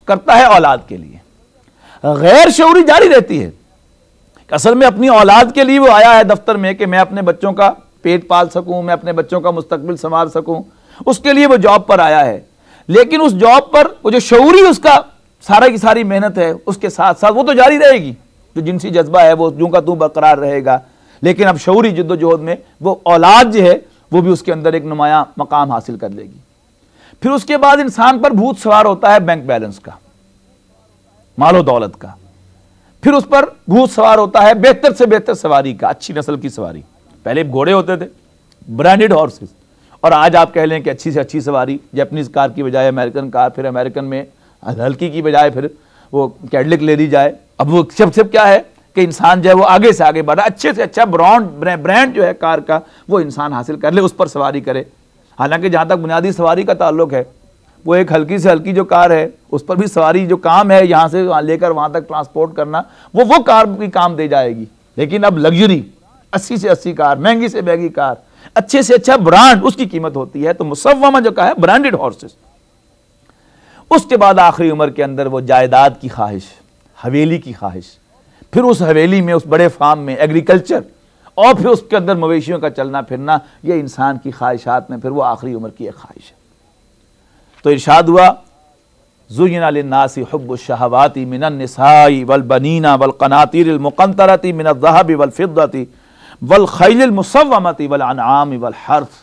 करता है औलाद के लिए, गैर शऊरी जारी रहती है। असल में अपनी औलाद के लिए वो आया है दफ्तर में कि मैं अपने बच्चों का पेट पाल सकूं, मैं अपने बच्चों का मुस्तकबिल संवार सकूं, उसके लिए वो जॉब पर आया है। लेकिन उस जॉब पर वो जो शऊरी उसका सारा की सारी मेहनत है, उसके साथ साथ वो तो जारी रहेगी, जो जिनसी जज्बा है वो यूं का तू बरकरार रहेगा। लेकिन अब शऊरी जिद्दोजहद में वो औलाद जो है वो भी उसके अंदर एक नुमाया मकाम हासिल कर लेगी। फिर उसके बाद इंसान पर भूत सवार होता है बैंक बैलेंस का, मालो दौलत का। फिर उस पर भूत सवार होता है बेहतर से बेहतर सवारी का, अच्छी नस्ल की सवारी। पहले घोड़े होते थे, ब्रांडेड हॉर्सेस, और आज आप कह लें कि अच्छी से अच्छी सवारी, जैपनीज कार की बजाय अमेरिकन कार, फिर अमेरिकन में हल्की की बजाय फिर वो कैडलिक ले ली जाए। अब वो सब क्या है कि इंसान जो है वो आगे से आगे बढ़ा, अच्छे से अच्छा ब्रांड जो है कार का वो इंसान हासिल कर ले, उस पर सवारी करे। हालांकि जहाँ तक बुनियादी सवारी का ताल्लुक है, वो एक हल्की से हल्की जो कार है उस पर भी सवारी जो काम है यहाँ से लेकर वहाँ तक ट्रांसपोर्ट करना, वो कार भी काम दे जाएगी। लेकिन अब लग्जरी 80 से 80 कार, महंगी से महंगी कार, अच्छे से अच्छा ब्रांड, उसकी कीमत होती है। तो मुसव्वमा जो कहा है ब्रांडेड हॉर्सेस। उसके बाद आखिरी उम्र के अंदर वो जायदाद की ख्वाहिश, हवेली की ख्वाहिश, फिर उस हवेली में, उस बड़े फार्म में एग्रीकल्चर, और फिर उसके अंदर मवेशियों का चलना फिरना, ये इंसान की ख्वाहिशात में फिर वो आखिरी उम्र की एक ख्वाहिश है। तो इरशाद हुआ ज़ुय्यिना लिन्नासि हुब्बुश शहवाति मिनन निसाई वल बनीना वल क़नातीरिल मुक़ंतरति मिनज़ ज़हबि वल फ़िद्दति वल ख़ैलिल मुसव्वमति वल अनआमि वल हर्थ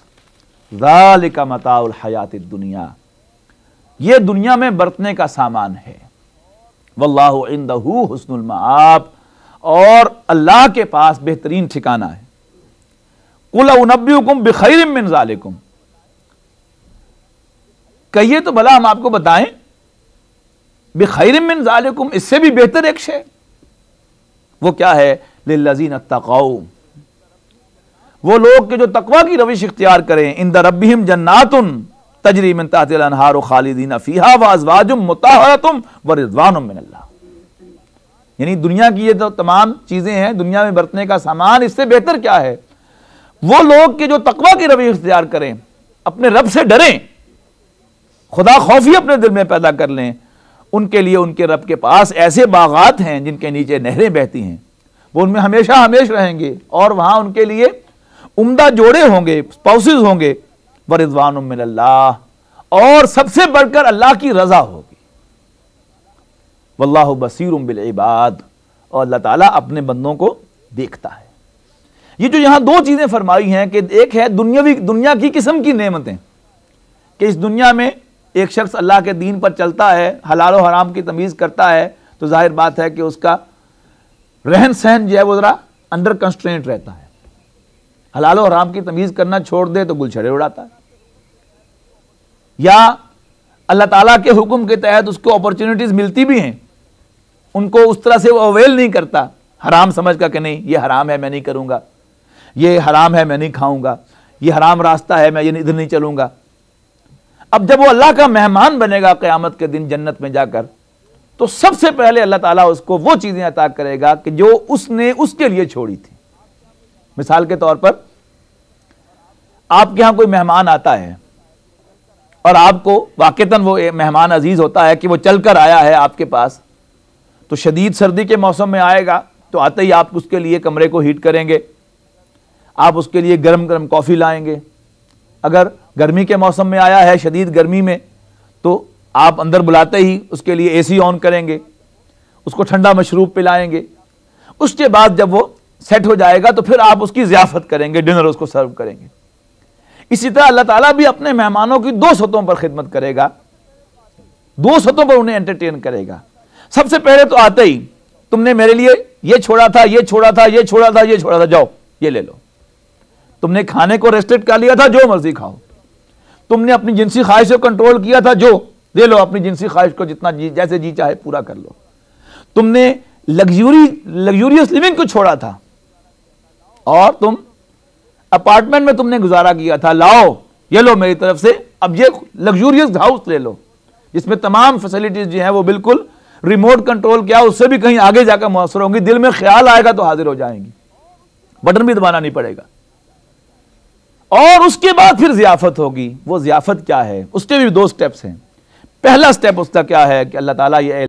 ज़ालिका मताउल हयातिद दुनिया। ये दुनिया में बरतने का सामान है। वल्लाहु इंदहु हुस्नुल मआब, और अल्लाह के पास बेहतरीन ठिकाना है। कुल उनब्बिउकुम बिखैरिम मिन ज़ालिकुम, कहिए तो भला हम आपको बताएं, बिखैरिम मिन ज़ालिकुम, इससे भी बेहतर एक शे। वो क्या है? लिल्लज़ीना तक़ौ, वो लोग के जो तकवा की रविश इख्तियार करें। इंद रब्बिहिम जन्नातुन तजरी मिन तहतिल अनहारु खालिदीना फीहा व अज़वाजुम मुतहहरतुम व रिज़वानुम मिनल्लाह। यानी दुनिया की ये तो तमाम चीजें हैं, दुनिया में बरतने का सामान, इससे बेहतर क्या है? वो लोग के जो तकवा की रविश इख्तियार करें, अपने रब से डरें, खुदा खौफी अपने दिल में पैदा कर लें, उनके लिए उनके रब के पास ऐसे बागात हैं जिनके नीचे नहरें बहती हैं, वो उनमें हमेशा हमेश रहेंगे, और वहां उनके लिए उम्दा जोड़े होंगे, स्पाउसेस होंगे। व रिज़वानुम मिनल्लाह, और सबसे बढ़कर अल्लाह की रजा होगी। वल्लाहु बसीरुम बिल इबाद, और अल्लाह ताला अपने बंदों को देखता है। ये जो यहां दो चीजें फरमाई हैं कि एक है दुनिया की किस्म की नेमतें, कि इस दुनिया में एक शख्स अल्लाह के दीन पर चलता है, हलाल और हराम की तमीज़ करता है, तो जाहिर बात है कि उसका रहन सहन जो है वो ज़रा अंडर कंस्ट्रेंट रहता है। हलाल और हराम की तमीज़ करना छोड़ दे तो गुलछड़े उड़ाता है, या अल्लाह ताला के हुक्म के तहत उसको अपॉर्चुनिटीज़ मिलती भी हैं, उनको उस तरह से वो अवेल नहीं करता, हराम समझ कर कि नहीं ये हराम है मैं नहीं करूँगा, ये हराम है मैं नहीं खाऊँगा, ये हराम रास्ता है मैं ये इधर नहीं चलूँगा। अब जब वो अल्लाह का मेहमान बनेगा क़यामत के दिन जन्नत में जाकर, तो सबसे पहले अल्लाह ताला उसको वो चीज़ें अता करेगा कि जो उसने उसके लिए छोड़ी थी। मिसाल के तौर पर आपके यहाँ कोई मेहमान आता है और आपको वाक़तन वो मेहमान अजीज़ होता है कि वो चल कर आया है आपके पास, तो शदीद सर्दी के मौसम में आएगा तो आते ही आप उसके लिए कमरे को हीट करेंगे, आप उसके लिए गर्म गर्म कॉफ़ी लाएंगे। अगर गर्मी के मौसम में आया है, शदीद गर्मी में, तो आप अंदर बुलाते ही उसके लिए एसी ऑन करेंगे, उसको ठंडा मशरूब पिलाएंगे। उसके बाद जब वो सेट हो जाएगा तो फिर आप उसकी ज़ियाफ़त करेंगे, डिनर उसको सर्व करेंगे। इसी तरह अल्लाह ताला भी अपने मेहमानों की दो सतहों पर खिदमत करेगा, दो सतहों पर उन्हें एंटरटेन करेगा। सबसे पहले तो आते ही तुमने मेरे लिए ये छोड़ा था, ये छोड़ा था, ये छोड़ा था, ये छोड़ा था, जाओ ये ले लो। तुमने खाने को रेस्ट्रिक्ट कर लिया था, जो मर्जी खाओ। तुमने अपनी जिनसी ख्वाहिश को कंट्रोल किया था, जो दे लो अपनी जिनसी ख्वाहिश को, जितना जैसे जी चाहे पूरा कर लो। तुमने लग्जूरियस लिविंग को छोड़ा था और तुम अपार्टमेंट में तुमने गुजारा किया था, लाओ ये लो मेरी तरफ से, अब ये लग्जूरियस हाउस ले लो जिसमें तमाम फैसिलिटीज जो हैं वो बिल्कुल रिमोट कंट्रोल किया, उससे भी कहीं आगे जाकर मुअस्सर होंगी। दिल में ख्याल आएगा तो हाजिर हो जाएंगी, बटन भी दबाना नहीं पड़ेगा। और उसके बाद फिर ज़ियाफ़त होगी। वो ज़ियाफ़त क्या है? उसके भी दो स्टेप्स हैं। पहला स्टेप उसका क्या है कि अल्लाह ताला ये